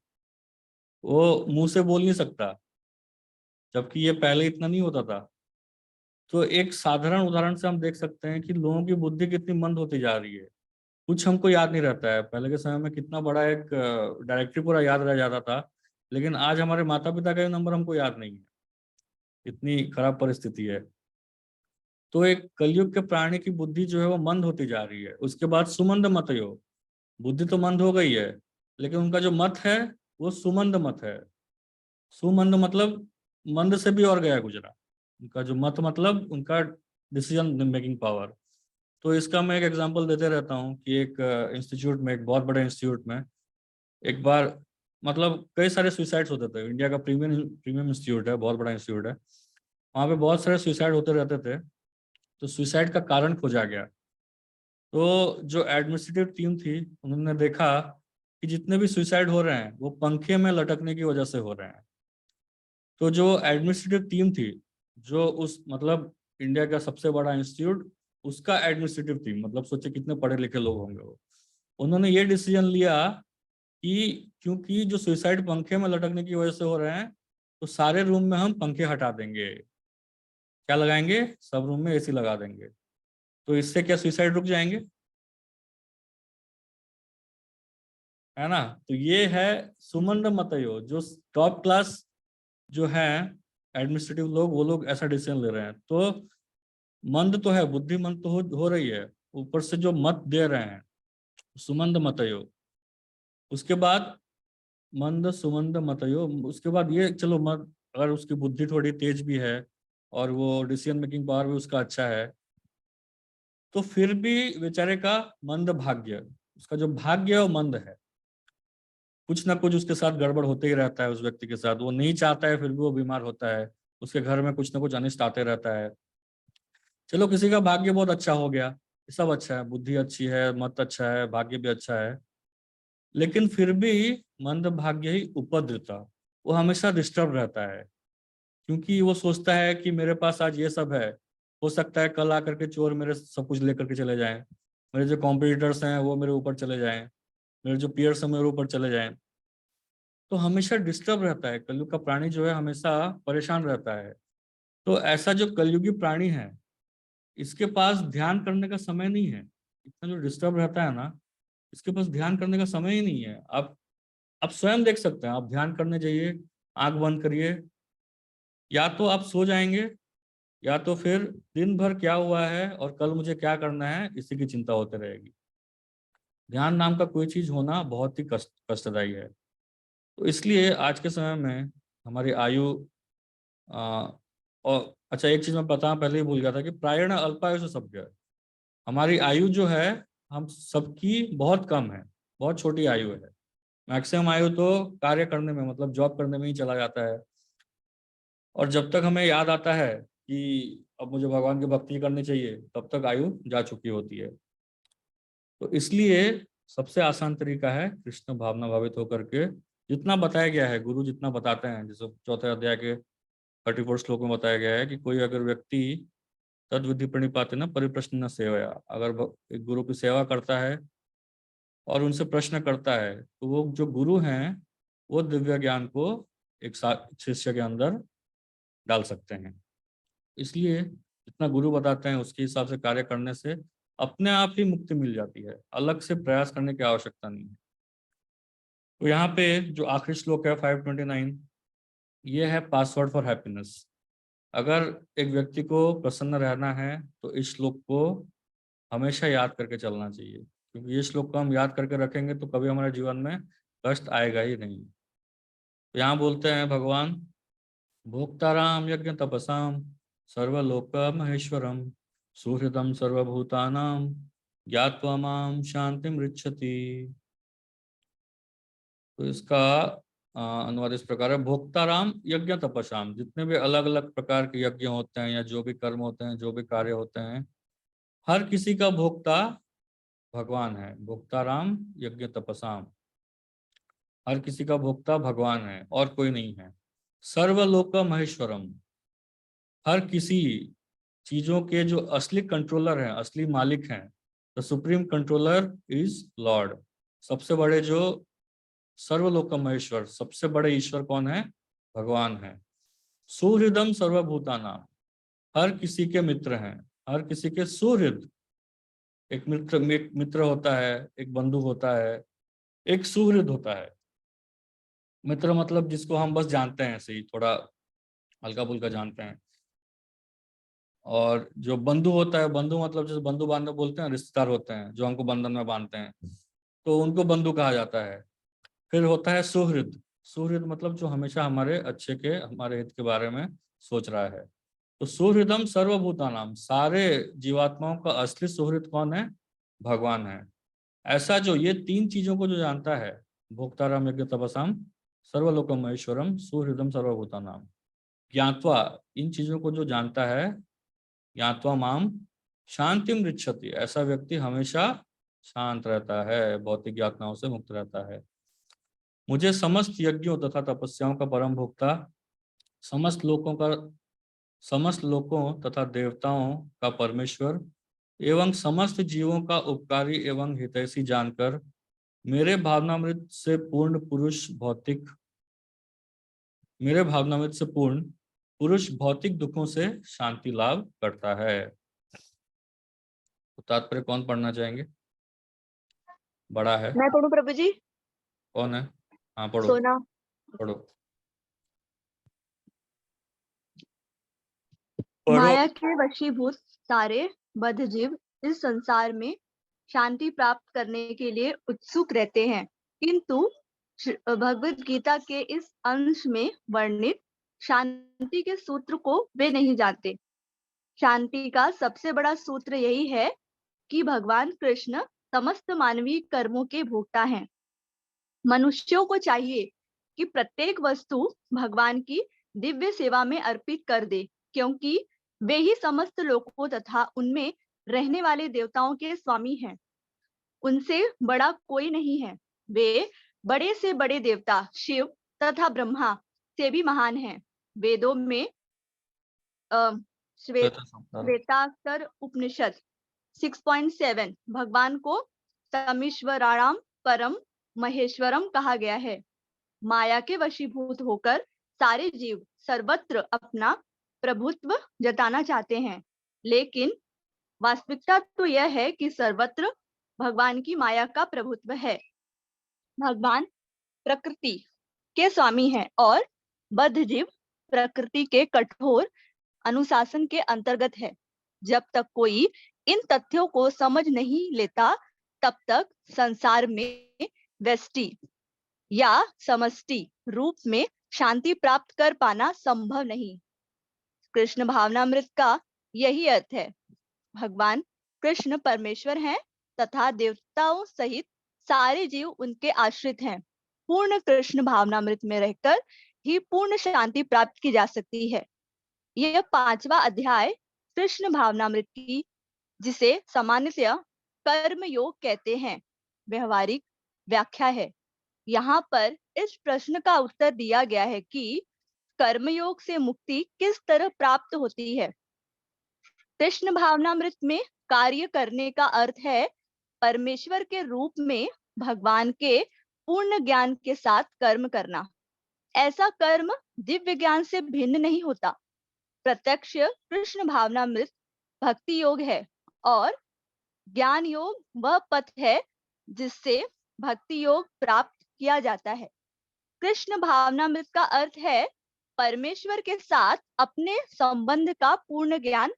वो मुंह से बोल नहीं सकता, जबकि ये पहले इतना नहीं होता था। तो एक साधारण उदाहरण से हम देख सकते हैं कि लोगों की बुद्धि कितनी मंद होती जा रही है। कुछ हमको याद नहीं रहता है। पहले के समय में कितना बड़ा एक डायरेक्टरी पूरा याद रह जाता था, लेकिन आज हमारे माता पिता का नंबर हमको याद नहीं है। इतनी खराब परिस्थिति है। तो एक कलयुग के प्राणी की बुद्धि जो है वो मंद होती जा रही है। उसके बाद सुमंद मतयो, बुद्धि तो मंद हो गई है, लेकिन उनका जो मत है वो सुमंद मत है। सुमंद मतलब मंद से भी और गया गुजरा। उनका जो मत मतलब उनका डिसीजन मेकिंग पावर। तो इसका मैं एक एग्जांपल देते रहता हूँ कि एक इंस्टीट्यूट में, एक बहुत बड़े इंस्टीट्यूट में एक बार, मतलब कई सारे सुसाइड्स होते थे। इंडिया का प्रीमियम प्रीमियम इंस्टीट्यूट है, बहुत बड़ा इंस्टीट्यूट है। वहाँ पे बहुत सारे सुसाइड होते रहते थे। तो सुसाइड का कारण खोजा गया। तो जो एडमिनिस्ट्रेटिव टीम थी उन्होंने देखा कि जितने भी सुसाइड हो रहे हैं वो पंखे में लटकने की वजह से हो रहे हैं। तो जो एडमिनिस्ट्रेटिव टीम थी, जो उस मतलब इंडिया का सबसे बड़ा इंस्टीट्यूट, उसका एडमिनिस्ट्रेटिव टीम, मतलब सोचे कितने पढ़े लिखे लोग होंगे वो, उन्होंने ये डिसीजन लिया कि क्योंकि जो सुसाइड पंखे में लटकने की वजह से हो रहे हैं, तो सारे रूम में हम पंखे हटा देंगे। क्या लगाएंगे? सब रूम में एसी लगा देंगे। तो इससे क्या सुसाइड रुक जाएंगे? है ना? तो ये है सुमंद मतयो, जो टॉप क्लास जो है एडमिनिस्ट्रेटिव लोग, वो लोग ऐसा डिसीजन ले रहे हैं। तो मंद तो है, बुद्धि मंद तो हो रही है, ऊपर से जो मत दे रहे हैं सुमंद मतयो। उसके बाद मंद सुमंद मतयो, उसके बाद ये चलो मत, अगर उसकी बुद्धि थोड़ी तेज भी है और वो डिसीजन मेकिंग पावर भी उसका अच्छा है, तो फिर भी बेचारे का मंद भाग्य, उसका जो भाग्य है वो मंद है। कुछ ना कुछ उसके साथ गड़बड़ होते ही रहता है। उस व्यक्ति के साथ वो नहीं चाहता है, फिर भी वो बीमार होता है। उसके घर में कुछ ना कुछ अनिष्ट आते रहता है। चलो किसी का भाग्य बहुत अच्छा हो गया, सब अच्छा है, बुद्धि अच्छी है, मत अच्छा है, भाग्य भी अच्छा है, लेकिन फिर भी मंद भाग्य ही उपद्रता, वो हमेशा डिस्टर्ब रहता है। क्योंकि वो सोचता है कि मेरे पास आज ये सब है, हो सकता है कल आकर के चोर मेरे सब कुछ लेकर के चले जाएं, मेरे जो कॉम्पिटिटर्स हैं वो मेरे ऊपर चले जाएं, मेरे जो पीयर्स हैं मेरे ऊपर चले जाएं। तो हमेशा डिस्टर्ब रहता है। कलयुग का प्राणी जो है हमेशा परेशान रहता है। तो ऐसा जो कलयुगी प्राणी है, इसके पास ध्यान करने का समय नहीं है। इतना जो डिस्टर्ब रहता है ना, इसके पास ध्यान करने का समय ही नहीं है। आप स्वयं देख सकते हैं। आप ध्यान करने जाइए, आंख बंद करिए, या तो आप सो जाएंगे, या तो फिर दिन भर क्या हुआ है और कल मुझे क्या करना है इसी की चिंता होती रहेगी। ध्यान नाम का कोई चीज होना बहुत ही कष्टदायी है। तो इसलिए आज के समय में हमारी आयु और अच्छा, एक चीज मैं बताना पहले ही भूल गया था कि प्रायण अल्पायु से सब, हमारी आयु जो है हम सबकी बहुत कम है, बहुत छोटी आयु है। मैक्सिमम आयु तो कार्य करने में, मतलब जॉब करने में ही चला जाता है। और जब तक हमें याद आता है कि अब मुझे भगवान की भक्ति करनी चाहिए, तब तक आयु जा चुकी होती है। तो इसलिए सबसे आसान तरीका है कृष्ण भावना भावित होकर के, जितना बताया गया है, गुरु जितना बताते हैं, जैसे 4थे अध्याय के 34 श्लोक में बताया गया है कि कोई अगर व्यक्ति तद विधि प्रणिपाते न परिप्रश्न न सेवया। अगर एक गुरु की सेवा करता है और उनसे प्रश्न करता है तो वो जो गुरु हैं वो दिव्य ज्ञान को एक शिष्य के अंदर डाल सकते हैं। इसलिए जितना गुरु बताते हैं उसके हिसाब से कार्य करने से अपने आप ही मुक्ति मिल जाती है, अलग से प्रयास करने की आवश्यकता नहीं है। तो यहाँ पे जो आखिरी श्लोक है 529, ये है पासवर्ड फॉर हैप्पीनेस। अगर एक व्यक्ति को प्रसन्न रहना है तो इस श्लोक को हमेशा याद करके चलना चाहिए, क्योंकि ये श्लोक को हम याद करके रखेंगे तो कभी हमारे जीवन में कष्ट आएगा ही नहीं। तो यहाँ बोलते हैं भगवान, भोक्ताराम यज्ञ तपसाम सर्वलोक महेश्वरम सुहृदम सर्वभूतानाम ज्ञात्वा माम शांति मृच्छति। तो इसका अनुवाद इस प्रकार है, भोक्ताराम यज्ञ तपसाम, जितने भी अलग अलग प्रकार के यज्ञ होते हैं या जो भी कर्म होते हैं, जो भी कार्य होते हैं, हर किसी का भोक्ता भगवान है। भोक्ताराम यज्ञ तपसाम, हर किसी का भोक्ता भगवान है और कोई नहीं है। सर्वलोक महेश्वरम, हर किसी चीजों के जो असली कंट्रोलर हैं, असली मालिक हैं, the supreme controller is Lord. सबसे बड़े जो सर्वलोक महेश्वर, सबसे बड़े ईश्वर कौन है? भगवान है। सुहृदम सर्वभूतानाम, हर किसी के मित्र हैं, हर किसी के सुहृद। एक मित्र होता है, एक बंधु होता है, एक सुहृद होता है। मित्र मतलब जिसको हम बस जानते हैं, ऐसे ही थोड़ा हल्का फुल्का जानते हैं। और जो बंधु होता है, बंधु मतलब जैसे बंधु बांधव बोलते हैं, रिश्तेदार होते हैं जो हमको बंधन में बांधते हैं, तो उनको बंधु कहा जाता है। फिर होता है सुहृद। सुहृद मतलब जो हमेशा हमारे अच्छे के, हमारे हित के बारे में सोच रहा है। तो सुहृदम सर्वभूतानाम, सारे जीवात्माओं का असली सुहृद कौन है? भगवान है। ऐसा जो ये तीन चीजों को जो जानता है, भोक्ताराम यज्ञ तपसाम सर्वलोकम महेश्वरम सुहृदम सर्वभूतानाम ज्ञात्वा, इन चीजों को जो जानता है, ज्ञात्वा माम शांतिम ऋच्छति, ऐसा व्यक्ति हमेशा शांत रहता है, भौतिक यातनाओं से मुक्त रहता है। मुझे समस्त यज्ञों तथा तपस्याओं का परम भोक्ता, समस्त लोकों तथा देवताओं का परमेश्वर एवं समस्त जीवों का उपकारी एवं हितैषी जानकर मेरे भावनामृत से पूर्ण पुरुष भौतिक दुखों से शांति लाभ करता है। तो तात्पर्य कौन पढ़ना चाहेंगे? बड़ा है। मैं पढ़ूं प्रभु जी? कौन है? हाँ पढ़ो। सोना। पढ़ो। माया के वशीभूत सारे बद्ध जीव इस संसार में शांति प्राप्त करने के लिए उत्सुक रहते हैं, किंतु भगवत गीता के इस अंश में वर्णित शांति के सूत्र को वे नहीं जानते। शांति का सबसे बड़ा सूत्र यही है कि भगवान कृष्ण समस्त मानवीय कर्मों के भोक्ता हैं। मनुष्यों को चाहिए कि प्रत्येक वस्तु भगवान की दिव्य सेवा में अर्पित कर दे, क्योंकि वे ही समस्त लोकों तथा उनमें रहने वाले देवताओं के स्वामी हैं। उनसे बड़ा कोई नहीं है। वे बड़े से बड़े देवता शिव तथा ब्रह्मा से भी महान हैं। वेदों में श्वेताक्षर उपनिषद 6.7 भगवान को तमीश्वराणाम परम महेश्वरम कहा गया है। माया के वशीभूत होकर सारे जीव सर्वत्र अपना प्रभुत्व जताना चाहते हैं, लेकिन वास्तविकता तो यह है कि सर्वत्र भगवान की माया का प्रभुत्व है। भगवान प्रकृति के स्वामी हैं और बद्ध जीव प्रकृति के कठोर अनुशासन के अंतर्गत है। जब तक कोई इन तथ्यों को समझ नहीं लेता, तब तक संसार में व्यष्टि या समष्टि रूप में शांति प्राप्त कर पाना संभव नहीं। कृष्ण भावनामृत का यही अर्थ है। भगवान कृष्ण परमेश्वर हैं तथा देवताओं सहित सारे जीव उनके आश्रित हैं। पूर्ण कृष्ण भावनामृत में रहकर ही पूर्ण शांति प्राप्त की जा सकती है। यह 5वां अध्याय कृष्ण भावनामृत की, जिसे सामान्यतः कर्म योग कहते हैं, व्यवहारिक व्याख्या है। यहाँ पर इस प्रश्न का उत्तर दिया गया है कि कर्मयोग से मुक्ति किस तरह प्राप्त होती है। कृष्ण भावनामृत में कार्य करने का अर्थ है परमेश्वर के रूप में भगवान के पूर्ण ज्ञान के साथ कर्म करना। ऐसा कर्म दिव्य ज्ञान से भिन्न नहीं होता। प्रत्यक्ष कृष्ण भावनामृत भक्ति योग है और ज्ञान योग वह पथ है जिससे भक्ति योग प्राप्त किया जाता है। कृष्ण भावनामृत का अर्थ है परमेश्वर के साथ अपने संबंध का पूर्ण ज्ञान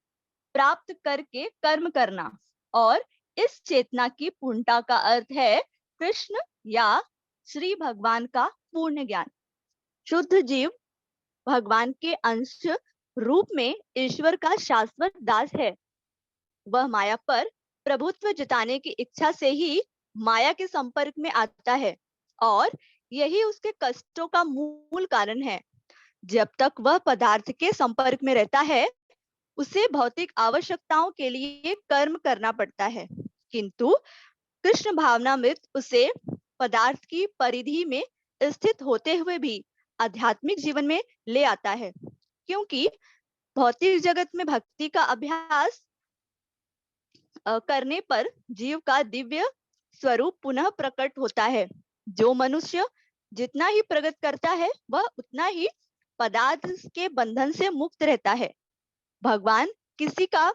प्राप्त करके कर्म करना, और इस चेतना की पूर्णता का अर्थ है कृष्ण या श्री भगवान का पूर्ण ज्ञान। शुद्ध जीव भगवान के अंश रूप में ईश्वर का शाश्वत दास है। वह माया पर प्रभुत्व जताने की इच्छा से ही माया के संपर्क में आता है और यही उसके कष्टों का मूल कारण है। जब तक वह पदार्थ के संपर्क में रहता है उसे भौतिक आवश्यकताओं के लिए कर्म करना पड़ता है, किंतु कृष्ण भावनामृत उसे पदार्थ की परिधि में स्थित होते हुए भी आध्यात्मिक जीवन में ले आता है, क्योंकि भौतिक जगत में भक्ति का अभ्यास करने पर जीव का दिव्य स्वरूप पुनः प्रकट होता है। जो मनुष्य जितना ही प्रगति करता है वह उतना ही पदार्थ के बंधन से मुक्त रहता है। भगवान किसी का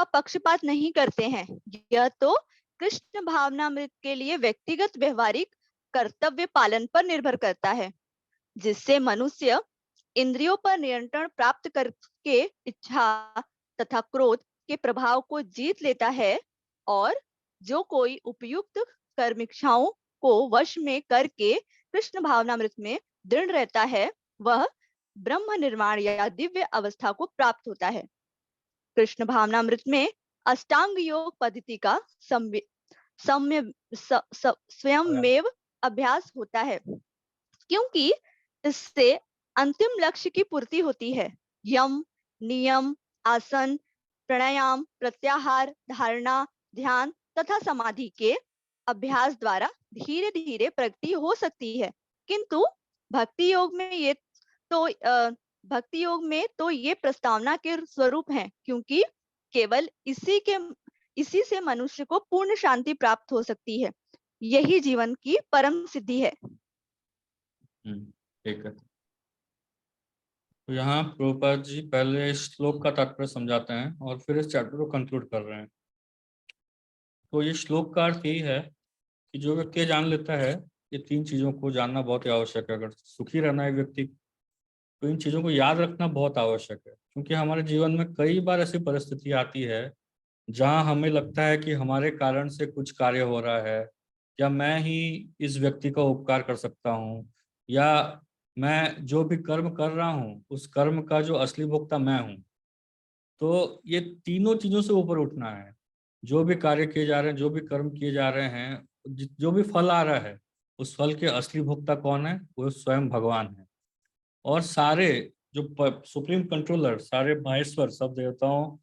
पक्षपात नहीं करते हैं। यह तो कृष्ण भावनामृत के लिए व्यक्तिगत व्यवहारिक कर्तव्य पालन पर निर्भर करता है, जिससे मनुष्य इंद्रियों पर नियंत्रण प्राप्त करके इच्छा तथा क्रोध के प्रभाव को जीत लेता है, और जो कोई उपयुक्त कर्मिक्षाओं को वश में करके कृष्ण भावनामृत में दृढ़ रहता है वह ब्रह्म निर्वाण या दिव्य अवस्था को प्राप्त होता है। कृष्ण भावनामृत में अष्टांग योग पद्धति का स्वयंमेव अभ्यास होता है, क्योंकि इससे अंतिम लक्ष्य की पूर्ति होती है। यम, नियम, आसन, प्राणायाम, प्रत्याहार, धारणा, ध्यान तथा समाधि के अभ्यास द्वारा धीरे धीरे प्रगति हो सकती है, किंतु भक्ति योग में तो ये प्रस्तावना के स्वरूप हैं, क्योंकि केवल इसी से मनुष्य को पूर्ण शांति प्राप्त हो सकती है। यही जीवन की परम सिद्धि है। ठीक है, तो यहाँ प्रभुपाद जी पहले इस श्लोक का तात्पर्य समझाते हैं और फिर इस चैप्टर को कंक्लूड कर रहे हैं। तो ये श्लोक का अर्थ यही है कि जो व्यक्ति जान लेता है ये तीन चीजों को जानना बहुत ही आवश्यक है। अगर सुखी रहना है व्यक्ति तो इन चीजों को याद रखना बहुत आवश्यक है, क्योंकि हमारे जीवन में कई बार ऐसी परिस्थिति आती है जहां हमें लगता है कि हमारे कारण से कुछ कार्य हो रहा है, या मैं ही इस व्यक्ति का उपकार कर सकता हूँ, या मैं जो भी कर्म कर रहा हूँ उस कर्म का जो असली भोक्ता मैं हूँ। तो ये तीनों चीजों से ऊपर उठना है। जो भी कार्य किए जा रहे हैं, जो भी कर्म किए जा रहे हैं, जो भी फल आ रहा है उस फल के असली भोक्ता कौन है? वो स्वयं भगवान है। और सारे जो सुप्रीम कंट्रोलर, सारे माहेश्वर, सब देवताओं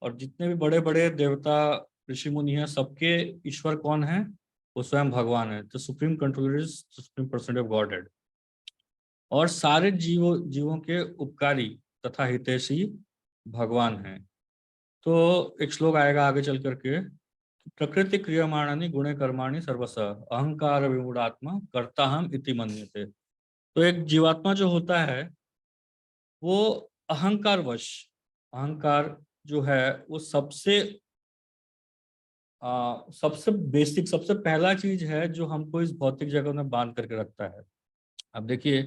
और जितने भी बड़े बड़े देवता ऋषि मुनि हैं, सबके ईश्वर कौन है? वो स्वयं भगवान है। तो supreme controller is supreme personality of godhead. और सारे जीवों के उपकारी तथा हितैषी भगवान हैं। तो एक श्लोक आएगा आगे चल करके, प्रकृति क्रियमाणानि गुणे कर्माणि सर्वश अहंकार विमूढ़ात्मा कर्ता हम इति मन्यते। तो एक जीवात्मा जो होता है वो अहंकार जो है वो सबसे बेसिक, सबसे पहला चीज है जो हमको इस भौतिक जगत में बांध करके रखता है। अब देखिए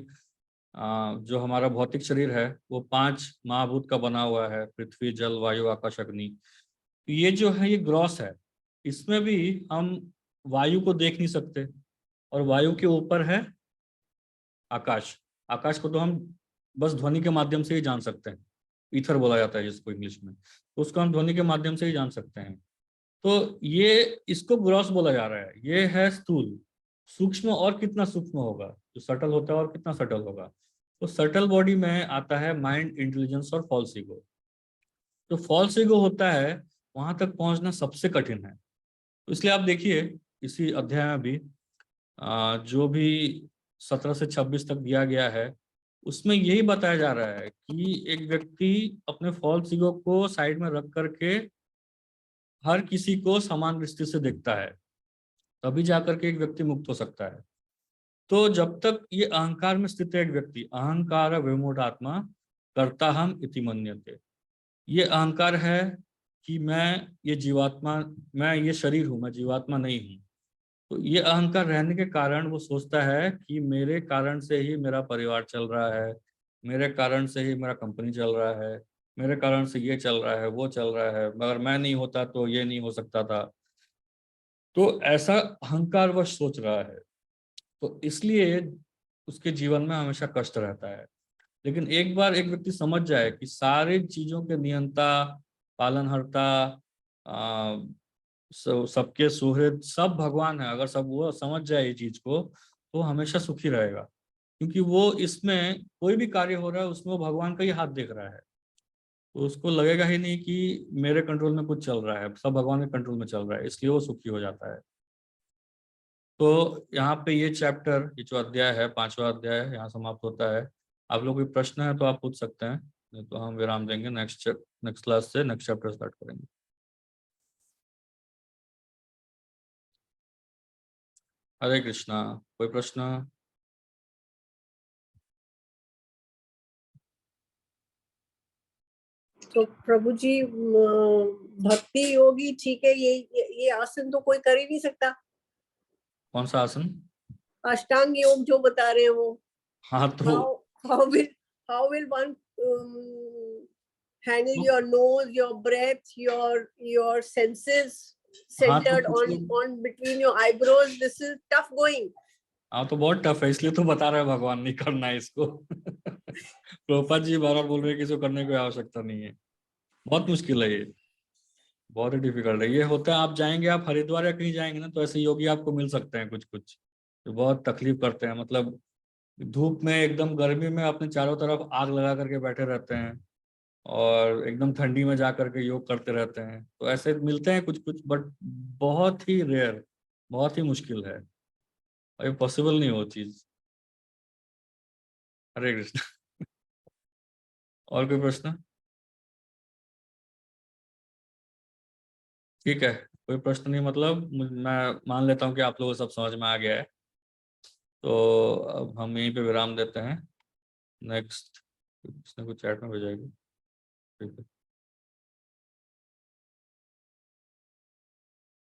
जो हमारा भौतिक शरीर है वो 5 महाभूत का बना हुआ है, पृथ्वी, जल, वायु, आकाश, अग्नि। ये जो है ये ग्रॉस है। इसमें भी हम वायु को देख नहीं सकते, और वायु के ऊपर है आकाश। आकाश को तो हम बस ध्वनि के माध्यम से ही जान सकते हैं, ईथर बोला जाता है जिसको इंग्लिश में, तो उसको हम ध्वनि के माध्यम से ही जान सकते हैं। तो ये इसको ग्रॉस बोला जा रहा है। ये है स्थूल। सूक्ष्म और कितना सूक्ष्म होगा, जो सटल होता है और कितना सटल होगा। तो सटल बॉडी में आता है माइंड, इंटेलिजेंस और फॉल्स ईगो। जो फॉल्स ईगो होता है वहां तक पहुंचना सबसे कठिन है। तो इसलिए आप देखिए इसी अध्याय में भी जो भी 17 से 26 तक दिया गया है उसमें यही बताया जा रहा है कि एक व्यक्ति अपने फॉल्स ईगो को साइड में रख करके हर किसी को समान दृष्टि से देखता है, तभी जाकर के एक व्यक्ति मुक्त हो सकता है। तो जब तक ये अहंकार में स्थित है एक व्यक्ति, अहंकार विमूढ़ात्मा कर्ता हम इति मन्यते, ये अहंकार है कि मैं ये जीवात्मा, मैं ये शरीर हूं, मैं जीवात्मा नहीं हूं। तो ये अहंकार रहने के कारण वो सोचता है कि मेरे कारण से ही मेरा परिवार चल रहा है, मेरे कारण से ही मेरा कंपनी चल रहा है, मेरे कारण से ये चल रहा है, वो चल रहा है, मगर मैं नहीं होता तो ये नहीं हो सकता था। तो ऐसा अहंकार वश सोच रहा है, तो इसलिए उसके जीवन में हमेशा कष्ट रहता है। लेकिन एक बार एक व्यक्ति समझ जाए कि सारी चीजों के नियंता, पालनहर्ता, सबके सुहृद सब भगवान है, अगर सब वो समझ जाए ये चीज को, तो हमेशा सुखी रहेगा। क्योंकि वो इसमें कोई भी कार्य हो रहा है उसमें वो भगवान का ही हाथ देख रहा है, तो उसको लगेगा ही नहीं कि मेरे कंट्रोल में कुछ चल रहा है, सब भगवान के कंट्रोल में चल रहा है, इसलिए वो सुखी हो जाता है। तो यहाँ पे ये चैप्टर, ये जो अध्याय है, 5वां अध्याय है, यहाँ समाप्त होता है। आप लोग कोई प्रश्न है तो आप पूछ सकते हैं, नहीं तो हम विराम देंगे, नेक्स्ट क्लास से नेक्स्ट चैप्टर स्टार्ट करेंगे। हरे कृष्णा। कोई प्रश्न? तो प्रभु जी भक्ति योगी ठीक है, ये आसन तो कोई कर ही नहीं सकता। कौन सा आसन? अष्टांग योग जो बता रहे हैं वो। हाँ तो how will one handle your nose, your breath, your senses centered on between your eyebrows? This is tough going. हाँ तो बहुत टफ है, इसलिए तो बता रहे हैं भगवान नहीं करना है इसको। प्रभुपाद जी बार बार बोल रहे हैं कि इसको करने की आवश्यकता नहीं है, बहुत मुश्किल है ये, बहुत ही डिफिकल्ट है। ये होता है आप जाएंगे, आप हरिद्वार या कहीं जाएंगे ना, तो ऐसे योगी आपको मिल सकते हैं कुछ कुछ, जो बहुत तकलीफ करते हैं, मतलब धूप में एकदम गर्मी में अपने चारों तरफ आग लगा करके बैठे रहते हैं, और एकदम ठंडी में जा करके योग करते रहते हैं। तो ऐसे मिलते हैं कुछ कुछ, बट बहुत ही रेयर, बहुत ही मुश्किल है, अभी पॉसिबल नहीं हो चीज। हरे कृष्ण। और कोई प्रश्न? ठीक है, कोई प्रश्न नहीं, मतलब मैं मान लेता हूँ कि आप लोगों को सब समझ में आ गया है। तो अब हम यहीं पे विराम देते हैं। नेक्स्ट कुछ चैट में भेजाएगी। ठीक है।